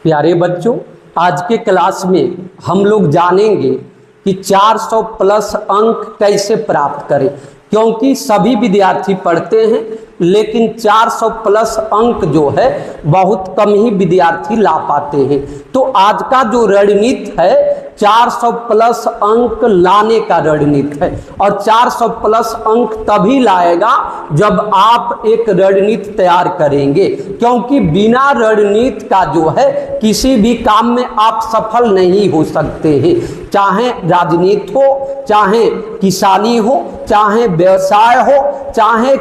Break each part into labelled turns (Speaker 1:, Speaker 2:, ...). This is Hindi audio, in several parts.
Speaker 1: प्यारे बच्चों, आज के क्लास में हम लोग जानेंगे कि 400 प्लस अंक कैसे प्राप्त करें, क्योंकि सभी विद्यार्थी पढ़ते हैं लेकिन 400 प्लस अंक जो है बहुत कम ही विद्यार्थी ला पाते हैं। तो आज का जो रणनीति है 400 प्लस अंक लाने का रणनीति है, और 400 प्लस अंक तभी लाएगा जब आप एक रणनीति तैयार करेंगे, क्योंकि बिना रणनीति का जो है किसी भी काम में आप सफल नहीं हो सकते हैं। चाहे राजनीति हो, चाहे किसानी हो, चाहे व्यवसाय हो, चाहे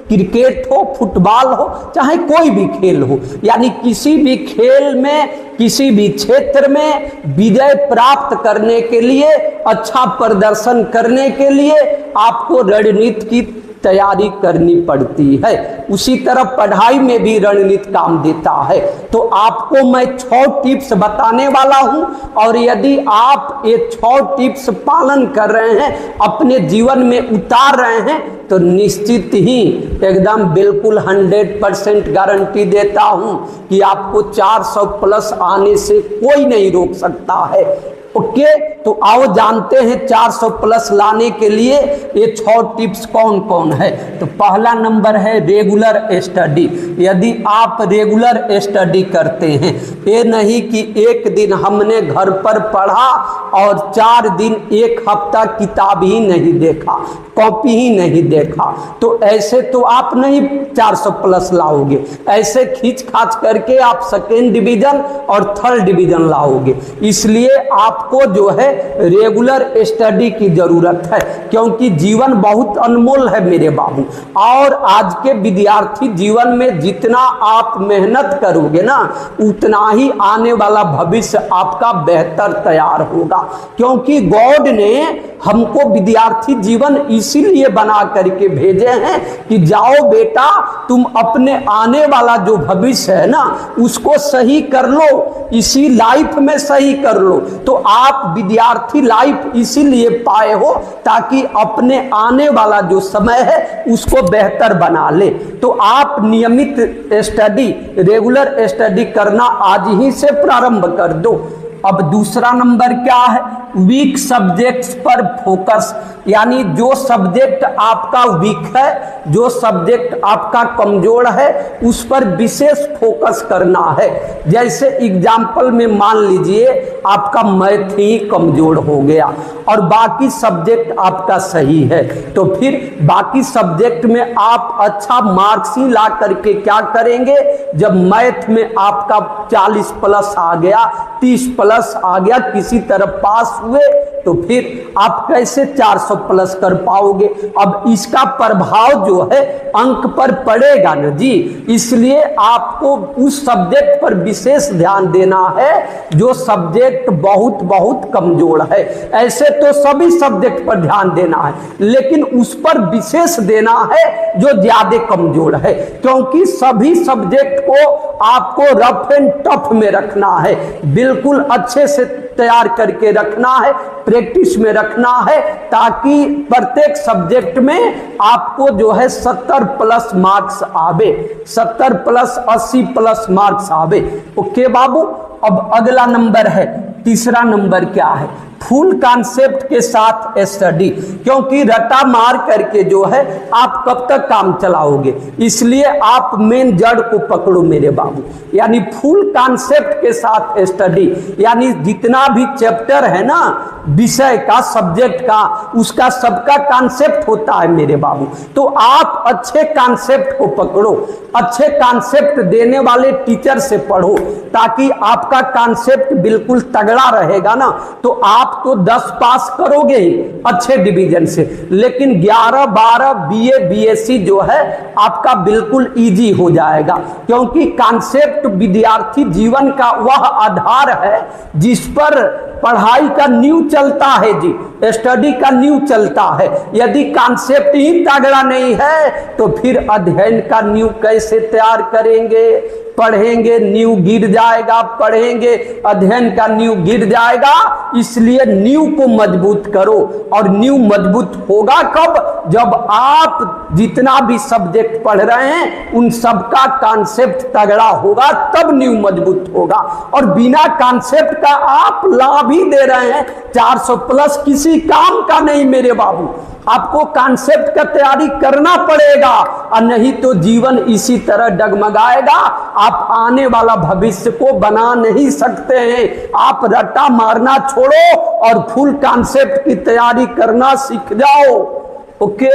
Speaker 1: क्रिकेट हो, फुटबॉल हो, चाहे कोई भी खेल हो, यानी किसी भी खेल में, किसी भी क्षेत्र में विजय प्राप्त करने के लिए, अच्छा प्रदर्शन करने के लिए आपको रणनीति की तैयारी करनी पड़ती है। उसी तरह पढ़ाई में भी रणनीति काम देता है। तो आपको मैं 6 टिप्स बताने वाला हूं, और यदि आप ये 6 टिप्स पालन कर रहे हैं, अपने जीवन में उतार रहे हैं, तो निश्चित ही एकदम बिल्कुल 100% गारंटी देता हूं कि आपको 400 प्लस आने से कोई नहीं रोक सकता है। ओके, तो आओ जानते हैं 400 प्लस लाने के लिए ये 6 टिप्स कौन कौन है। तो पहला नंबर है रेगुलर स्टडी। यदि आप रेगुलर स्टडी करते हैं, ये नहीं कि एक दिन हमने घर पर पढ़ा और 4 दिन, एक हफ्ता किताब ही नहीं देखा, कॉपी ही नहीं देखा, तो ऐसे तो आप नहीं 400 प्लस लाओगे। ऐसे खींच खाच करके आप 2nd डिवीजन और 3rd डिवीजन लाओगे। इसलिए आपको जो है रेगुलर स्टडी की जरूरत है, क्योंकि जीवन बहुत अनमोल है मेरे बाबू। और आज के विद्यार्थी जीवन में जितना आप मेहनत करोगे ना, उतना ही आने वाला भविष्य आपका बेहतर तैयार होगा, क्योंकि गॉड ने हमको विद्यार्थी जीवन इसीलिए बना करके भेजे हैं कि जाओ बेटा, तुम अपने आने वाला जो भविष्य है ना उसको सही कर लो, इसी लाइफ में सही कर लो। तो आप विद्यार्थी लाइफ इसीलिए पाए हो ताकि अपने आने वाला जो समय है उसको बेहतर बना ले। तो आप नियमित स्टडी, रेगुलर स्टडी करना आज ही से प्रारंभ कर दो। अब दूसरा नंबर क्या है? वीक सब्जेक्ट्स पर फोकस, यानी जो सब्जेक्ट आपका वीक है, जो सब्जेक्ट आपका कमजोर है, उस पर विशेष फोकस करना है। जैसे एग्जाम्पल में मान लीजिए आपका मैथ ही कमजोर हो गया और बाकी सब्जेक्ट आपका सही है, तो फिर बाकी सब्जेक्ट में आप अच्छा मार्क्स ही ला करके क्या करेंगे? जब मैथ में आपका 40 प्लस आ गया, 30 प्लस आ गया, किसी तरह पास हुए, तो फिर आप कैसे 400 प्लस कर पाओगे? अब इसका प्रभाव जो है अंक पर पड़ेगा ना जी। इसलिए आपको उस सब्जेक्ट पर विशेष ध्यान देना है जो सब्जेक्ट बहुत बहुत कमजोर है। ऐसे तो सभी सब्जेक्ट पर ध्यान देना है, लेकिन उस पर विशेष देना है जो ज्यादा कमजोर है, क्योंकि सभी सब्जेक्ट को आपको रफ एंड टफ में रखना है, बिल्कुल अच्छे से तैयार करके रखना है, प्रैक्टिस में रखना है, ताकि प्रत्येक सब्जेक्ट में आपको जो है 70 प्लस मार्क्स आवे, 70 प्लस 80 प्लस मार्क्स आवे। ओके बाबू, अब अगला नंबर है, तीसरा नंबर क्या है? फुल कॉन्सेप्ट के साथ स्टडी, क्योंकि रटा मार करके जो है आप कब तक काम चलाओगे। इसलिए आप मेन जड़ को पकड़ो मेरे बाबू, यानी फुल कॉन्सेप्ट के साथ स्टडी, यानी जितना भी चैप्टर है ना विषय का, सब्जेक्ट का, उसका सबका कॉन्सेप्ट होता है मेरे बाबू। तो आप अच्छे कॉन्सेप्ट को पकड़ो, अच्छे कॉन्सेप्ट देने वाले टीचर से पढ़ो, ताकि आपका कॉन्सेप्ट बिल्कुल तगड़ा रहेगा ना। तो आप तो 10 पास करोगे ही अच्छे डिवीजन से, लेकिन 11, 12 बीए, बीएससी जो है आपका बिल्कुल इजी हो जाएगा, क्योंकि कॉन्सेप्ट विद्यार्थी जीवन का वह आधार है जिस पर पढ़ाई का न्यू चलता है जी, स्टडी का न्यू चलता है। यदि कॉन्सेप्ट ही तगड़ा नहीं है तो फिर अध्ययन का न्यू कैसे तैयार करेंगे? पढ़ेंगे न्यू गिर जाएगा, पढ़ेंगे अध्ययन का न्यू गिर जाएगा। इसलिए न्यू को मजबूत करो। और न्यू मजबूत होगा कब? जब आप जितना भी सब्जेक्ट पढ़ रहे हैं उन सबका कॉन्सेप्ट तगड़ा होगा, तब न्यू मजबूत होगा। और बिना कॉन्सेप्ट का आप लाभ ही दे रहे हैं 400 प्लस, किसी काम का नहीं मेरे बाबू। आपको कॉन्सेप्ट का तैयारी करना पड़ेगा, और नहीं तो जीवन इसी तरह डगमगाएगा। आप आने वाला भविष्य को बना नहीं सकते हैं। आप रट्टा मारना छोड़ो और फुल कॉन्सेप्ट की तैयारी करना सीख जाओ। ओके,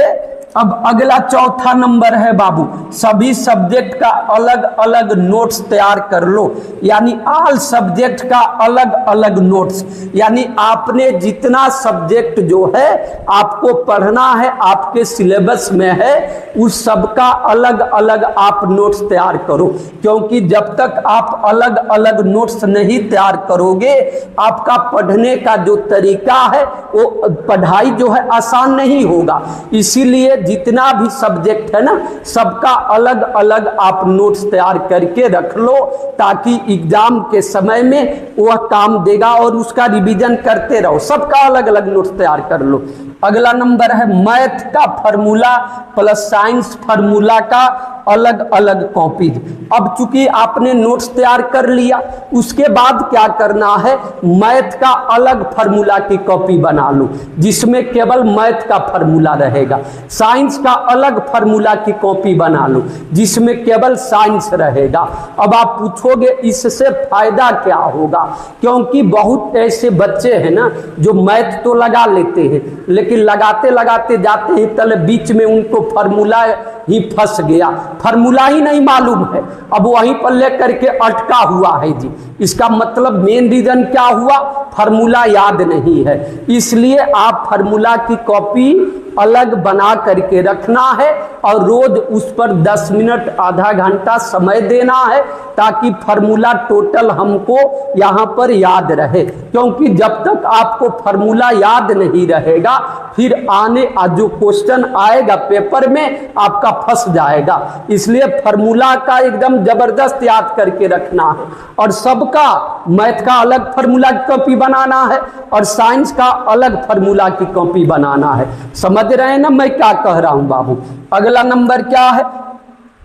Speaker 1: अब अगला चौथा नंबर है बाबू, सभी सब्जेक्ट का अलग अलग नोट्स तैयार कर लो। यानी ऑल सब्जेक्ट का अलग अलग नोट्स, यानी आपने जितना सब्जेक्ट जो है आपको पढ़ना है, आपके सिलेबस में है, उस सबका अलग अलग आप नोट्स तैयार करो। क्योंकि जब तक आप अलग अलग नोट्स नहीं तैयार करोगे, आपका पढ़ने का जो तरीका है वो पढ़ाई जो है आसान नहीं होगा। इसीलिए जितना भी सब्जेक्ट है ना, सबका अलग अलग आप नोट्स तैयार करके रख लो, ताकि एग्जाम के समय में वह काम देगा और उसका रिवीजन करते रहो। सबका अलग अलग नोट्स तैयार कर लो। अगला नंबर है मैथ का फार्मूला प्लस साइंस फार्मूला का अलग अलग कॉपीज। अब चूंकि आपने नोट्स तैयार कर लिया, उसके बाद क्या करना है, मैथ का अलग फार्मूला की कॉपी बना लो जिसमें केवल मैथ का फार्मूला रहेगा। साइंस का अलग फार्मूला की कॉपी बना लो जिसमें केवल साइंस रहेगा। अब आप पूछोगे इससे फायदा क्या होगा? क्योंकि बहुत ऐसे बच्चे हैं ना जो मैथ तो लगा लेते हैं, लेकिन लगाते लगाते जाते हैं तले बीच में उनको फार्मूला ही फंस गया, फार्मूला ही नहीं मालूम है, अब वहीं पर लेकर के अटका हुआ है जी। इसका मतलब मेन रीजन क्या हुआ? फार्मूला याद नहीं है। इसलिए आप फार्मूला की कॉपी अलग बना करके रखना है और रोज उस पर 10 मिनट आधा घंटा समय देना है, ताकि फार्मूला टोटल हमको यहाँ पर याद रहे। क्योंकि जब तक आपको फार्मूला याद नहीं रहेगा, फिर आने जो क्वेश्चन आएगा पेपर में आपका फंस जाएगा। इसलिए फार्मूला का एकदम जबरदस्त याद करके रखना है। और सबका मैथ का अलग फार्मूला की कॉपी बनाना है और साइंस का अलग फार्मूला की कॉपी बनाना है। समझ रहे हैं ना मैं क्या कह रहा हूं बाबू? अगला नंबर क्या है?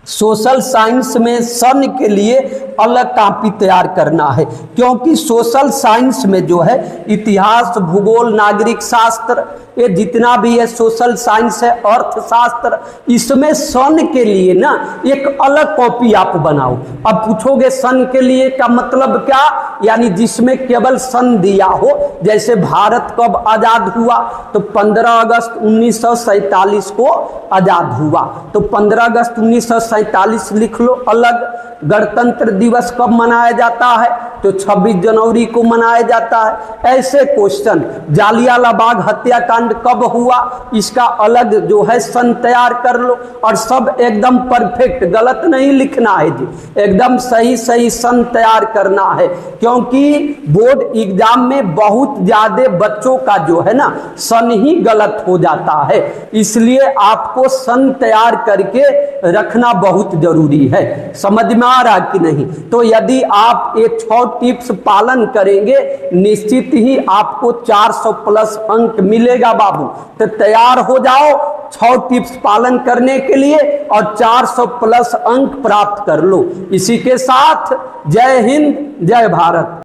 Speaker 1: सोशल साइंस में सन के लिए अलग कॉपी तैयार करना है। क्योंकि सोशल साइंस में जो है इतिहास, भूगोल, नागरिक शास्त्र, ये जितना भी है सोशल साइंस है, अर्थशास्त्र, इसमें सन के लिए ना एक अलग कॉपी आप बनाओ। अब पूछोगे सन के लिए का मतलब क्या? यानी जिसमें केवल सन दिया हो। जैसे भारत कब आजाद हुआ? तो 15 अगस्त 1947 को आजाद हुआ, तो 15 अगस्त 1947 लिख लो अलग। गणतंत्र दिवस कब मनाया जाता है? तो 26 जनवरी को मनाया जाता है। ऐसे क्वेश्चन, जालियांवाला बाग हत्याकांड कब हुआ? इसका अलग जो है सन तैयार कर लो। और सब एकदम परफेक्ट, गलत नहीं लिखना है जी, एकदम सही सही सन तैयार करना है। क्योंकि बोर्ड एग्जाम में बहुत ज्यादा बच्चों का जो है ना सन ही गलत हो जाता है। इसलिए आपको सन तैयार करके रखना बहुत जरूरी है। समझ में आ रहा कि नहीं? तो यदि आप ये 6 टिप्स पालन करेंगे, निश्चित ही आपको 400 प्लस अंक मिलेगा बाबू। तो तैयार हो जाओ 6 टिप्स पालन करने के लिए और 400 प्लस अंक प्राप्त कर लो। इसी के साथ जय हिंद, जय भारत।